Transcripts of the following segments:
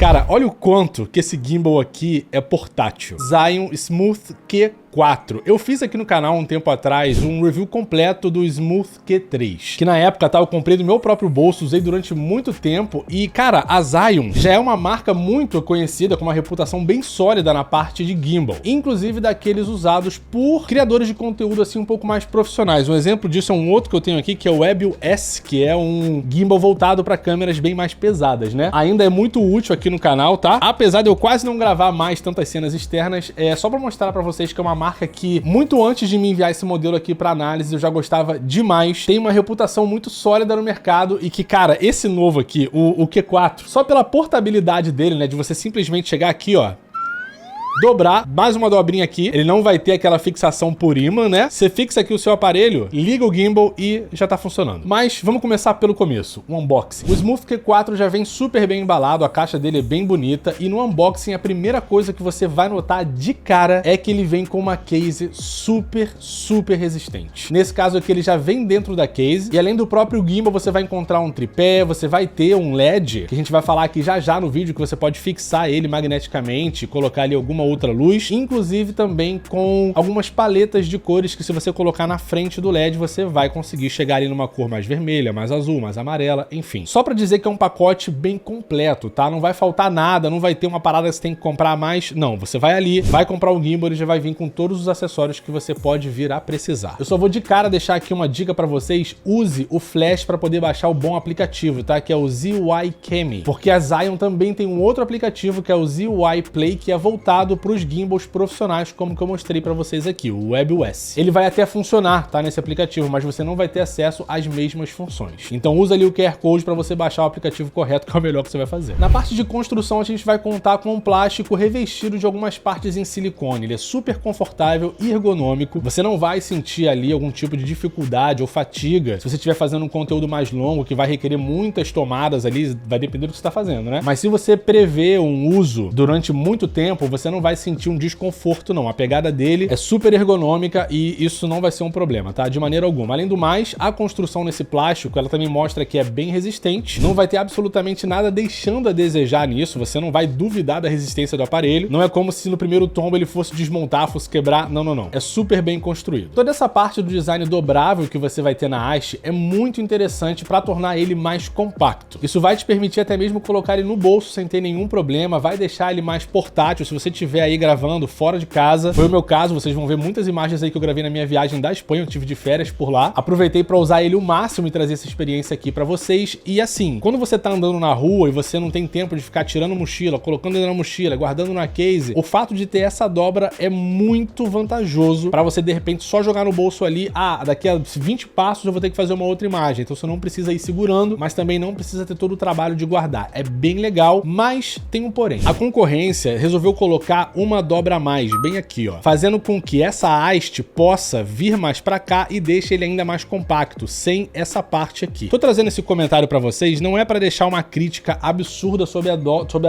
Cara, olha o quanto que esse gimbal aqui é portátil. Zion Smooth Q4. Eu fiz aqui no canal um tempo atrás um review completo do Smooth Q3, que na época eu comprei do meu próprio bolso, usei durante muito tempo e, cara, a Zion já é uma marca muito conhecida, com uma reputação bem sólida na parte de gimbal, inclusive daqueles usados por criadores de conteúdo assim um pouco mais profissionais. Um exemplo disso é um outro que eu tenho aqui, que é o Webio S, que é um gimbal voltado para câmeras bem mais pesadas, né? Ainda é muito útil aqui no canal, tá? Apesar de eu quase não gravar mais tantas cenas externas, é só para mostrar para vocês que é uma marca que, muito antes de me enviar esse modelo aqui para análise, eu já gostava demais. Tem uma reputação muito sólida no mercado e que, cara, esse novo aqui, o Q4, só pela portabilidade dele, né, de você simplesmente chegar aqui, ó, dobrar, mais uma dobrinha aqui, ele não vai ter aquela fixação por ímã, né? Você fixa aqui o seu aparelho, liga o gimbal e já tá funcionando. Mas vamos começar pelo começo, o unboxing. O Smooth Q4 já vem super bem embalado, a caixa dele é bem bonita e no unboxing a primeira coisa que você vai notar de cara é que ele vem com uma case super resistente. Nesse caso aqui ele já vem dentro da case e além do próprio gimbal você vai encontrar um tripé, você vai ter um LED, que a gente vai falar aqui já no vídeo, que você pode fixar ele magneticamente, colocar ali alguma outra luz, inclusive também com algumas paletas de cores que se você colocar na frente do LED, você vai conseguir chegar ali numa cor mais vermelha, mais azul, mais amarela, enfim. Só pra dizer que é um pacote bem completo, tá? Não vai faltar nada, não vai ter uma parada que você tem que comprar a mais, não. Você vai ali, vai comprar o gimbal e já vai vir com todos os acessórios que você pode vir a precisar. Eu só vou de cara deixar aqui uma dica pra vocês, use o Flash pra poder baixar o bom aplicativo, tá? Que é o ZY Cami, porque a Zion também tem um outro aplicativo que é o ZY Play, que é voltado para os gimbals profissionais, como que eu mostrei para vocês aqui, o Webio S. Ele vai até funcionar, tá, nesse aplicativo, mas você não vai ter acesso às mesmas funções. Então usa ali o QR Code para você baixar o aplicativo correto, que é o melhor que você vai fazer. Na parte de construção, a gente vai contar com um plástico revestido de algumas partes em silicone. Ele é super confortável e ergonômico. Você não vai sentir ali algum tipo de dificuldade ou fatiga se você estiver fazendo um conteúdo mais longo, que vai requerer muitas tomadas ali, vai depender do que você está fazendo, né? Mas se você prevê um uso durante muito tempo, você não vai sentir um desconforto, não. A pegada dele é super ergonômica e isso não vai ser um problema, tá? De maneira alguma. Além do mais, a construção nesse plástico, ela também mostra que é bem resistente. Não vai ter absolutamente nada deixando a desejar nisso. Você não vai duvidar da resistência do aparelho. Não é como se no primeiro tombo ele fosse desmontar, fosse quebrar. Não. É super bem construído. Toda essa parte do design dobrável que você vai ter na haste é muito interessante para tornar ele mais compacto. Isso vai te permitir até mesmo colocar ele no bolso sem ter nenhum problema. Vai deixar ele mais portátil. Se você estiver aí gravando fora de casa, foi o meu caso, vocês vão ver muitas imagens aí que eu gravei na minha viagem da Espanha, eu tive de férias por lá, aproveitei para usar ele o máximo e trazer essa experiência aqui para vocês. E assim, quando você tá andando na rua e você não tem tempo de ficar tirando mochila, colocando dentro da mochila, guardando na case, o fato de ter essa dobra é muito vantajoso para você de repente só jogar no bolso ali, daqui a 20 passos eu vou ter que fazer uma outra imagem, então você não precisa ir segurando, mas também não precisa ter todo o trabalho de guardar. É bem legal, mas tem um porém. A concorrência resolveu colocar uma dobra a mais, bem aqui, ó, fazendo com que essa haste possa vir mais pra cá e deixe ele ainda mais compacto, sem essa parte aqui. Tô trazendo esse comentário pra vocês, não é pra deixar uma crítica absurda sobre a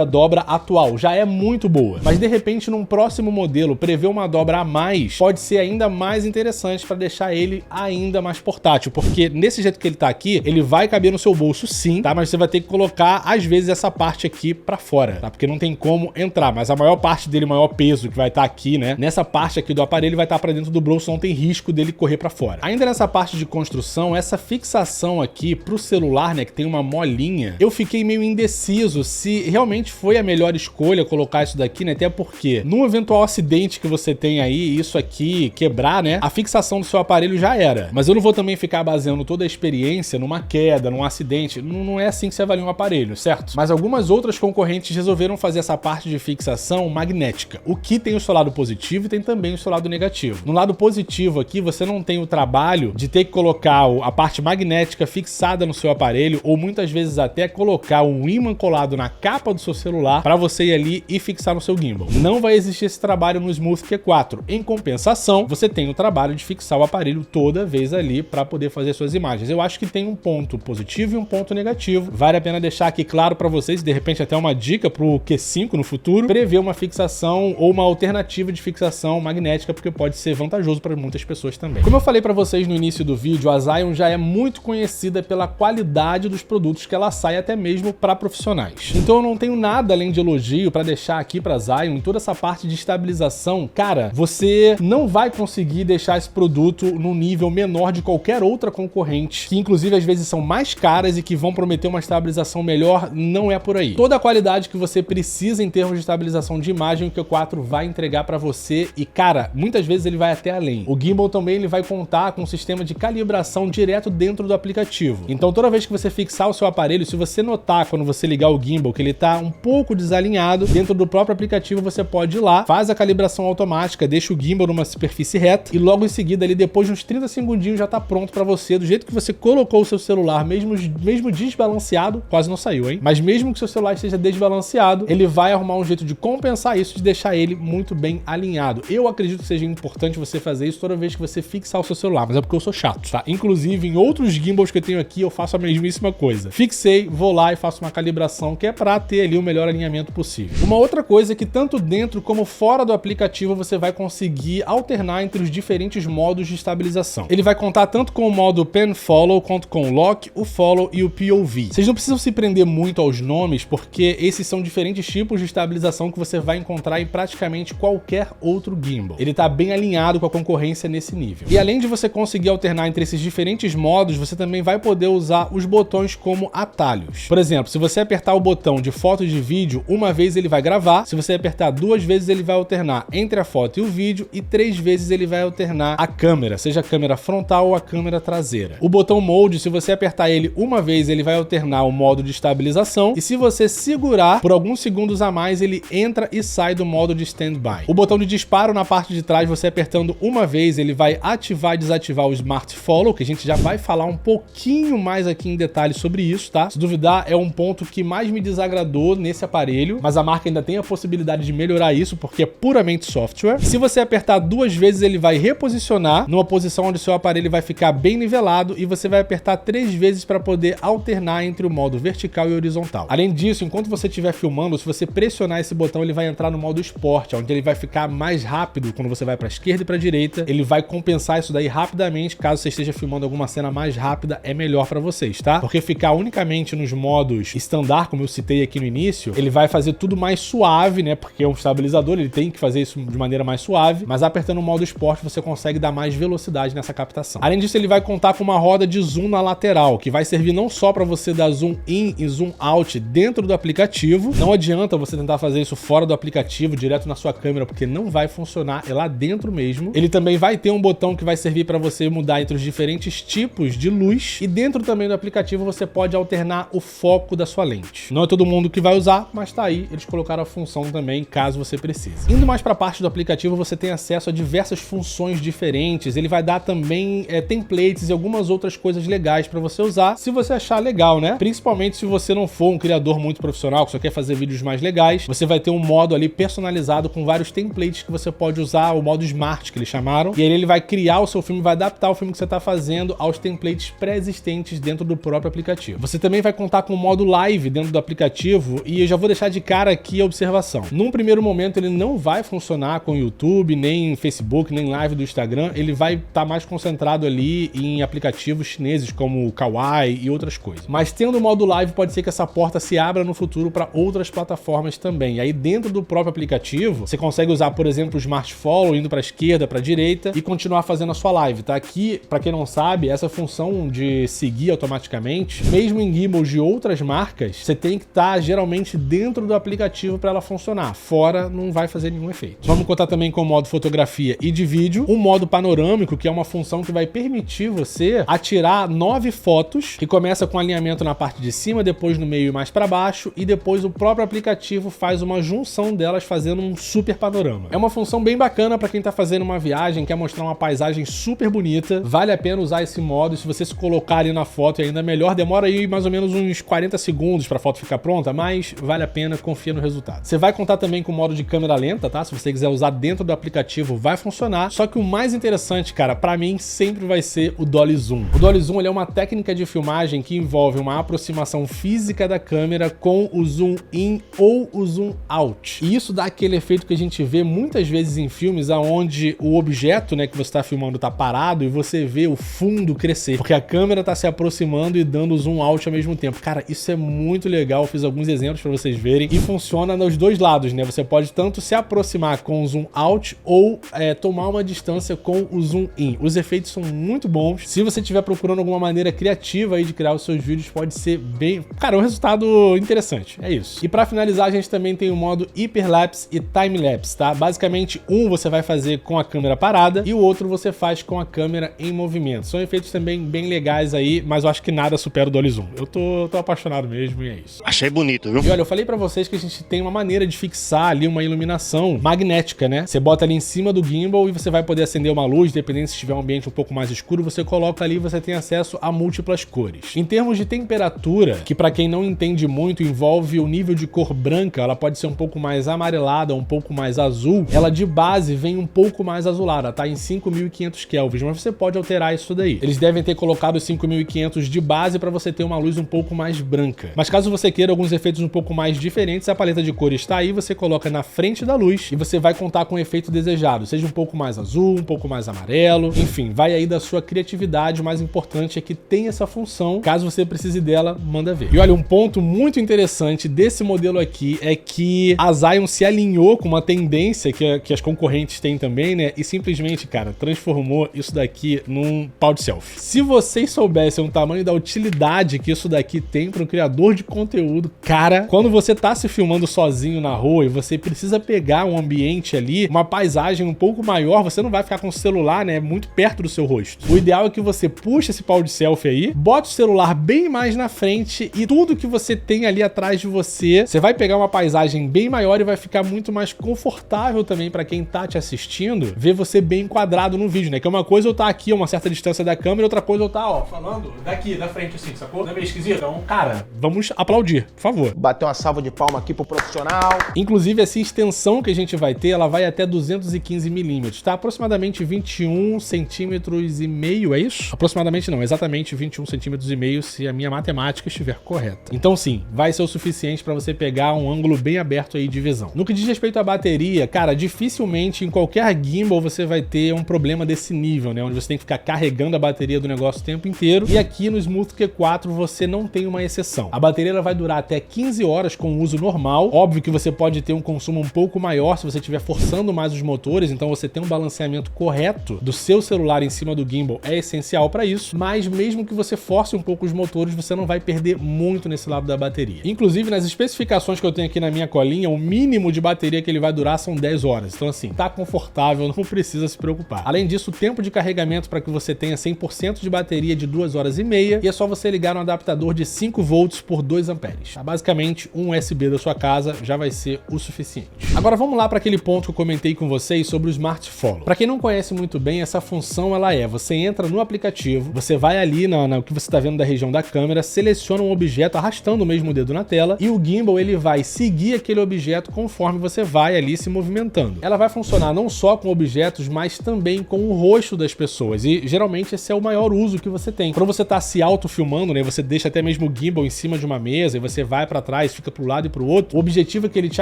dobra atual, já é muito boa, mas de repente num próximo modelo, prever uma dobra a mais pode ser ainda mais interessante pra deixar ele ainda mais portátil, porque nesse jeito que ele tá aqui, ele vai caber no seu bolso sim, tá? Mas você vai ter que colocar, às vezes, essa parte aqui pra fora, tá? Porque não tem como entrar, mas a maior parte dele, o maior peso que vai estar aqui, né? Nessa parte aqui do aparelho vai estar para dentro do bolso, não tem risco dele correr para fora. Ainda nessa parte de construção, essa fixação aqui pro celular, né, que tem uma molinha, eu fiquei meio indeciso se realmente foi a melhor escolha colocar isso daqui, né? Até porque num eventual acidente que você tem aí, isso aqui quebrar, né? A fixação do seu aparelho já era. Mas eu não vou também ficar baseando toda a experiência numa queda, num acidente. Não é assim que você avalia um aparelho, certo? Mas algumas outras concorrentes resolveram fazer essa parte de fixação magnética, o que tem o seu lado positivo e tem também o seu lado negativo. No lado positivo aqui, você não tem o trabalho de ter que colocar a parte magnética fixada no seu aparelho ou muitas vezes até colocar um ímã colado na capa do seu celular para você ir ali e fixar no seu gimbal. Não vai existir esse trabalho no Smooth Q4. Em compensação, você tem o trabalho de fixar o aparelho toda vez ali para poder fazer suas imagens. Eu acho que tem um ponto positivo e um ponto negativo. Vale a pena deixar aqui claro para vocês, de repente até uma dica pro Q5 no futuro, prever uma fixação fixação ou uma alternativa de fixação magnética, porque pode ser vantajoso para muitas pessoas também. Como eu falei para vocês no início do vídeo, a Zion já é muito conhecida pela qualidade dos produtos que ela sai, até mesmo para profissionais. Então eu não tenho nada além de elogio para deixar aqui para Zion em toda essa parte de estabilização. Cara, você não vai conseguir deixar esse produto num nível menor de qualquer outra concorrente, que inclusive às vezes são mais caras e que vão prometer uma estabilização melhor. Não é por aí. Toda a qualidade que você precisa em termos de estabilização de imagem, o Q4 vai entregar para você e, cara, muitas vezes ele vai até além. O gimbal também ele vai contar com um sistema de calibração direto dentro do aplicativo. Então toda vez que você fixar o seu aparelho, se você notar quando você ligar o gimbal que ele tá um pouco desalinhado, dentro do próprio aplicativo você pode ir lá, faz a calibração automática, deixa o gimbal numa superfície reta e logo em seguida ali depois de uns 30 segundinhos já tá pronto para você, do jeito que você colocou o seu celular, mesmo desbalanceado, quase não saiu, hein? Mas mesmo que seu celular esteja desbalanceado, ele vai arrumar um jeito de compensar isso, de deixar ele muito bem alinhado. Eu acredito que seja importante você fazer isso toda vez que você fixar o seu celular, mas é porque eu sou chato, tá? Inclusive, em outros gimbals que eu tenho aqui, eu faço a mesmíssima coisa. Fixei, vou lá e faço uma calibração, que é para ter ali o melhor alinhamento possível. Uma outra coisa é que tanto dentro como fora do aplicativo você vai conseguir alternar entre os diferentes modos de estabilização. Ele vai contar tanto com o modo Pen Follow, quanto com o Lock, o Follow e o POV. Vocês não precisam se prender muito aos nomes, porque esses são diferentes tipos de estabilização que você vai encontrar em praticamente qualquer outro gimbal. Ele tá bem alinhado com a concorrência nesse nível. E além de você conseguir alternar entre esses diferentes modos, você também vai poder usar os botões como atalhos. Por exemplo, se você apertar o botão de foto e de vídeo, uma vez ele vai gravar, se você apertar 2 vezes ele vai alternar entre a foto e o vídeo, e 3 vezes ele vai alternar a câmera, seja a câmera frontal ou a câmera traseira. O botão Mode, se você apertar ele uma vez, ele vai alternar o modo de estabilização, e se você segurar por alguns segundos a mais, ele entra e sai do modo de Standby. O botão de disparo na parte de trás, você apertando uma vez, ele vai ativar e desativar o Smart Follow, que a gente já vai falar um pouquinho mais aqui em detalhe sobre isso, tá? Se duvidar, é um ponto que mais me desagradou nesse aparelho, mas a marca ainda tem a possibilidade de melhorar isso, porque é puramente software. Se você apertar 2 vezes, ele vai reposicionar numa posição onde o seu aparelho vai ficar bem nivelado, e você vai apertar 3 vezes para poder alternar entre o modo vertical e horizontal. Além disso, enquanto você estiver filmando, se você pressionar esse botão, ele vai entrar no modo esporte, onde ele vai ficar mais rápido quando você vai para a esquerda e para a direita. Ele vai compensar isso daí rapidamente, caso você esteja filmando alguma cena mais rápida, é melhor para vocês, tá? Porque ficar unicamente nos modos standard, como eu citei aqui no início, ele vai fazer tudo mais suave, né? Porque é um estabilizador, ele tem que fazer isso de maneira mais suave, mas apertando o modo esporte você consegue dar mais velocidade nessa captação. Além disso, ele vai contar com uma roda de zoom na lateral, que vai servir não só para você dar zoom in e zoom out dentro do aplicativo. Não adianta você tentar fazer isso fora do aplicativo, direto na sua câmera, porque não vai funcionar, é lá dentro mesmo. Ele também vai ter um botão que vai servir para você mudar entre os diferentes tipos de luz, e dentro também do aplicativo você pode alternar o foco da sua lente. Não é todo mundo que vai usar, mas tá aí, eles colocaram a função também, caso você precise. Indo mais para a parte do aplicativo, você tem acesso a diversas funções diferentes, ele vai dar também templates e algumas outras coisas legais para você usar, se você achar legal, né? Principalmente se você não for um criador muito profissional, que só quer fazer vídeos mais legais, você vai ter um modo ali personalizado com vários templates que você pode usar, o modo Smart que eles chamaram, e aí ele vai criar o seu filme, vai adaptar o filme que você está fazendo aos templates pré-existentes dentro do próprio aplicativo. Você também vai contar com o modo Live dentro do aplicativo, e eu já vou deixar de cara aqui a observação. Num primeiro momento ele não vai funcionar com YouTube, nem Facebook, nem Live do Instagram, ele vai estar mais concentrado ali em aplicativos chineses como o Kawaii e outras coisas. Mas tendo o modo Live, pode ser que essa porta se abra no futuro para outras plataformas também. E aí dentro do próprio aplicativo, você consegue usar, por exemplo, o Smart Follow indo para a esquerda, para a direita e continuar fazendo a sua live, tá? Aqui, para quem não sabe, essa função de seguir automaticamente, mesmo em gimbals de outras marcas, você tem que estar geralmente dentro do aplicativo para ela funcionar. Fora, não vai fazer nenhum efeito. Vamos contar também com o modo fotografia e de vídeo, o modo panorâmico, que é uma função que vai permitir você atirar 9 fotos, que começa com alinhamento na parte de cima, depois no meio e mais para baixo, e depois o próprio aplicativo faz uma junção delas fazendo um super panorama. É uma função bem bacana para quem tá fazendo uma viagem, quer mostrar uma paisagem super bonita, vale a pena usar esse modo. Se você se colocar ali na foto, é ainda melhor, demora aí mais ou menos uns 40 segundos para a foto ficar pronta, mas vale a pena, confia no resultado. Você vai contar também com o modo de câmera lenta, tá? Se você quiser usar dentro do aplicativo, vai funcionar. Só que o mais interessante, cara, para mim sempre vai ser o Dolly Zoom. O Dolly Zoom, ele é uma técnica de filmagem que envolve uma aproximação física da câmera com o zoom in ou o zoom out. E isso isso dá aquele efeito que a gente vê muitas vezes em filmes onde o objeto, né, que você tá filmando tá parado e você vê o fundo crescer, porque a câmera tá se aproximando e dando zoom out ao mesmo tempo. Cara, isso é muito legal, eu fiz alguns exemplos pra vocês verem e funciona nos dois lados, né? Você pode tanto se aproximar com o zoom out ou tomar uma distância com o zoom in. Os efeitos são muito bons. Se você estiver procurando alguma maneira criativa aí de criar os seus vídeos, pode ser bem... Cara, um resultado interessante, é isso. E pra finalizar, a gente também tem o modo Hyperlapse e Timelapse, tá? Basicamente, um você vai fazer com a câmera parada e o outro você faz com a câmera em movimento. São efeitos também bem legais aí, mas eu acho que nada supera o Dolly Zoom. Eu tô apaixonado mesmo e é isso. Achei bonito, viu? E olha, eu falei pra vocês que a gente tem uma maneira de fixar ali uma iluminação magnética, né? Você bota ali em cima do gimbal e você vai poder acender uma luz, dependendo se tiver um ambiente um pouco mais escuro, você coloca ali e você tem acesso a múltiplas cores. Em termos de temperatura, que pra quem não entende muito, envolve o nível de cor branca, ela pode ser um pouco mais amarelada, um pouco mais azul, ela de base vem um pouco mais azulada, tá em 5.500 kelvins, mas você pode alterar isso daí. Eles devem ter colocado 5.500 de base para você ter uma luz um pouco mais branca. Mas caso você queira alguns efeitos um pouco mais diferentes, a paleta de cores está aí, você coloca na frente da luz e você vai contar com o efeito desejado, seja um pouco mais azul, um pouco mais amarelo, enfim, vai aí da sua criatividade. O mais importante é que tem essa função, caso você precise dela, manda ver. E olha, um ponto muito interessante desse modelo aqui é que a Zion se alinhou com uma tendência que as concorrentes têm também, né? E simplesmente, cara, transformou isso daqui num pau de selfie. Se vocês soubessem o tamanho da utilidade que isso daqui tem para um criador de conteúdo, cara, quando você tá se filmando sozinho na rua e você precisa pegar um ambiente ali, uma paisagem um pouco maior, você não vai ficar com o celular, né, muito perto do seu rosto. O ideal é que você puxe esse pau de selfie aí, bota o celular bem mais na frente e tudo que você tem ali atrás de você, você vai pegar uma paisagem bem maior e vai ficar muito mais confortável também para quem tá te assistindo, ver você bem enquadrado no vídeo, né? Que é uma coisa eu tá aqui a uma certa distância da câmera, outra coisa eu tá, ó, falando daqui, da frente assim, sacou? Não é meio esquisito? Então, cara, vamos aplaudir, por favor. Bater uma salva de palma aqui pro profissional. Inclusive, essa extensão que a gente vai ter, ela vai até 215 milímetros, tá? Aproximadamente 21 centímetros e meio, é isso? Aproximadamente não, exatamente 21 centímetros e meio, se a minha matemática estiver correta. Então sim, vai ser o suficiente para você pegar um ângulo bem aberto aí de visão. No que diz respeito à bateria, cara, dificilmente em qualquer gimbal você vai ter um problema desse nível, né? Onde você tem que ficar carregando a bateria do negócio o tempo inteiro. E aqui no Smooth Q4 você não tem uma exceção. A bateria ela vai durar até 15 horas com uso normal. Óbvio que você pode ter um consumo um pouco maior se você estiver forçando mais os motores, então você ter um balanceamento correto do seu celular em cima do gimbal é essencial para isso, mas mesmo que você force um pouco os motores, você não vai perder muito nesse lado da bateria. Inclusive, nas especificações que eu tenho aqui na minha colinha, o mínimo de bateria que ele vai durar são 10 horas. Então assim, tá confortável, não precisa se preocupar. Além disso, o tempo de carregamento para que você tenha 100% de bateria de 2 horas e meia, e é só você ligar um adaptador de 5 volts por 2 amperes. Tá? Basicamente, um USB da sua casa já vai ser o suficiente. Agora vamos lá para aquele ponto que eu comentei com vocês sobre o Smart Follow. Para quem não conhece muito bem, essa função você entra no aplicativo, você vai ali no que você está vendo da região da câmera, seleciona um objeto arrastando o mesmo dedo na tela e o gimbal ele vai seguir aquele objeto conforme você vai ali se movimentando. Ela vai funcionar não só com objetos, mas também com o rosto das pessoas e geralmente esse é o maior uso que você tem. Quando você está se auto-filmando, né, você deixa até mesmo o gimbal em cima de uma mesa e você vai para trás, fica para um lado e para o outro, o objetivo é que ele te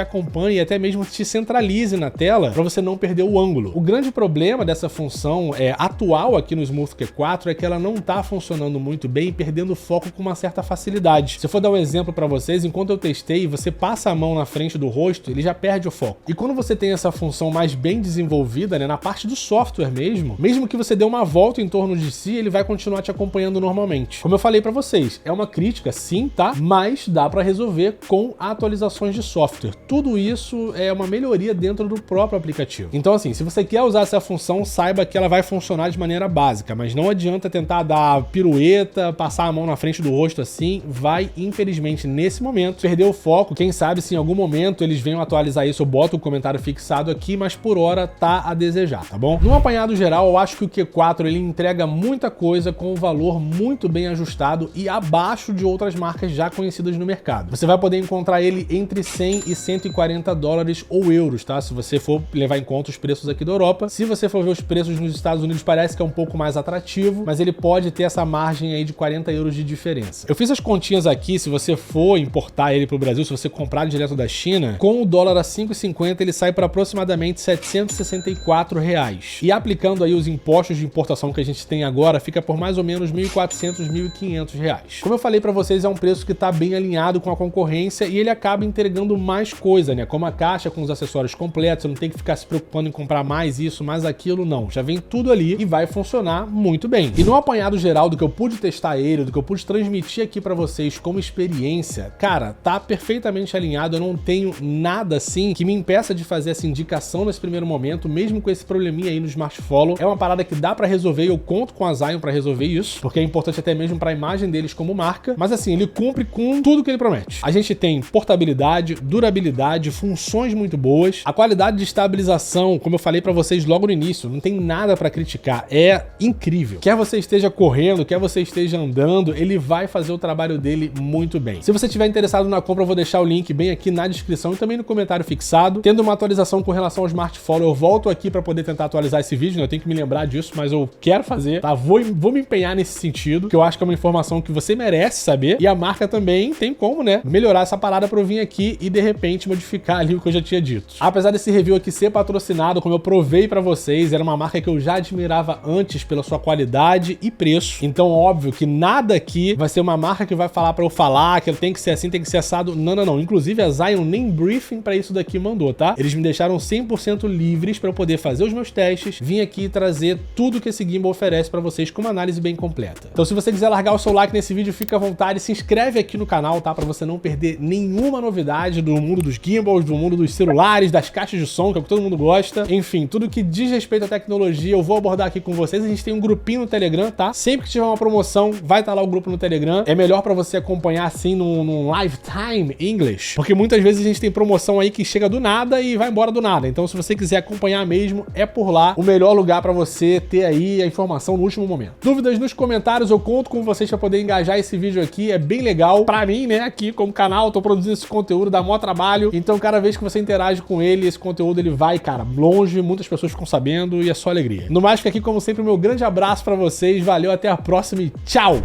acompanhe e até mesmo te centralize na tela para você não perder o ângulo. O grande problema dessa função atual aqui no Smooth Q4 é que ela não está funcionando muito bem e perdendo foco com uma certa facilidade. Se eu for dar um exemplo para vocês, enquanto eu testei, você passa a mão na frente do rosto, ele já perde o foco. E quando você tem essa função mais bem desenvolvida, né, na parte do software mesmo que você dê uma volta em torno de si, ele vai continuar te acompanhando normalmente. Como eu falei para vocês, é uma crítica sim, tá? Mas dá para resolver com atualizações de software. Tudo isso é uma melhoria dentro do próprio aplicativo. Então assim, se você quer usar essa função, saiba que ela vai funcionar de maneira básica, mas não adianta tentar dar pirueta, passar a mão na frente do rosto assim, vai infelizmente nesse momento perder o foco. Quem sabe se em algum momento eles venham atualizar isso, eu boto o comentário fixado aqui, mas por hora tá a desejar, tá bom? No apanhado geral, eu acho que o Q4 ele entrega muita coisa com um valor muito bem ajustado e abaixo de outras marcas já conhecidas no mercado. Você vai poder encontrar ele entre 100 e 140 dólares ou euros, tá? Se você for levar em conta os preços aqui da Europa. Se você for ver os preços nos Estados Unidos, parece que é um pouco mais atrativo, mas ele pode ter essa margem aí de 40 euros de diferença. Eu fiz as continhas aqui, se você for importar ele para o Brasil, se você comprar direto da China, com o dólar a 5,50, ele sai para aproximadamente R$ 764. E aplicando aí os impostos de importação que a gente tem agora, fica por mais ou menos R$ 1.400, R$ 1.500. Como eu falei para vocês, é um preço que está bem alinhado com a concorrência e ele acaba entregando mais coisa, né? Como a caixa com os acessórios completos, você não tem que ficar se preocupando em comprar mais isso, mais aquilo, não. Já vem tudo ali e vai funcionar muito bem. E no apanhado geral do que eu pude testar ele, do que eu pude transmitir aqui para vocês como experiência, cara, tá perfeitamente alinhado. Eu não tenho nada assim que me impeça de fazer essa indicação nesse primeiro momento, mesmo com esse probleminha aí no Smart Follow. É uma parada que dá para resolver e eu conto com a Zion para resolver isso, porque é importante até mesmo para a imagem deles como marca. Mas assim, ele cumpre com tudo que ele promete. A gente tem portabilidade, durabilidade, funções muito boas, a qualidade de estabilização, como eu falei para vocês logo no início, não tem nada para criticar, é incrível. Quer você esteja correndo, quer você esteja andando, ele vai fazer o trabalho dele muito bem. Se você estiver interessado na compra, eu vou deixar o link bem aqui na descrição e também no comentário fixado. Tendo uma atualização com relação ao Smart Follow, eu volto aqui para poder tentar atualizar esse vídeo, né? Eu tenho que me lembrar disso, mas eu quero fazer, tá? Vou me empenhar nesse sentido, que eu acho que é uma informação que você merece saber e a marca também tem como, né, melhorar essa parada para eu vir aqui e de repente modificar ali o que eu já tinha dito. Apesar desse review aqui ser patrocinado, como eu provei para vocês, era uma marca que eu já admirava antes pela sua qualidade e preço. Então, óbvio que nada aqui vai ser uma marca que vai falar para eu falar que ele tem que ser assim, tem que ser assado. Não, não, não. Inclusive a Zion nem briefing para isso daqui mandou, tá? Eles me deixaram 100% livres para eu poder fazer os meus testes, vir aqui e trazer tudo que esse gimbal oferece para vocês com uma análise bem completa. Então, se você quiser largar o seu like nesse vídeo, fica à vontade, se inscreve aqui no canal, tá? Para você não perder nenhuma novidade do mundo dos gimbals, do mundo dos celulares, das caixas de som, que é o que todo mundo gosta. Enfim, tudo que diz respeito à tecnologia, eu vou abordar aqui com vocês. A gente tem um grupinho no Telegram, tá? Sempre que tiver uma promoção, vai estar lá o grupo no Telegram. É melhor para você acompanhar assim num lifetime English, porque muitas vezes a gente tem promoção aí que chega do nada e vai embora do nada. Então, se você quiser acompanhar mesmo, é por lá o melhor lugar para você ter aí a informação no último momento. Dúvidas nos comentários, eu conto com vocês para poder engajar esse vídeo aqui. É bem legal para mim, né? Aqui como canal, tô produzindo esse conteúdo, dá maior trabalho. Então, cada vez que você interage com ele, esse conteúdo ele vai, cara, longe, muitas pessoas ficam sabendo e é só alegria. No mais, fica aqui como sempre o meu grande abraço para vocês. Valeu, até a próxima e tchau!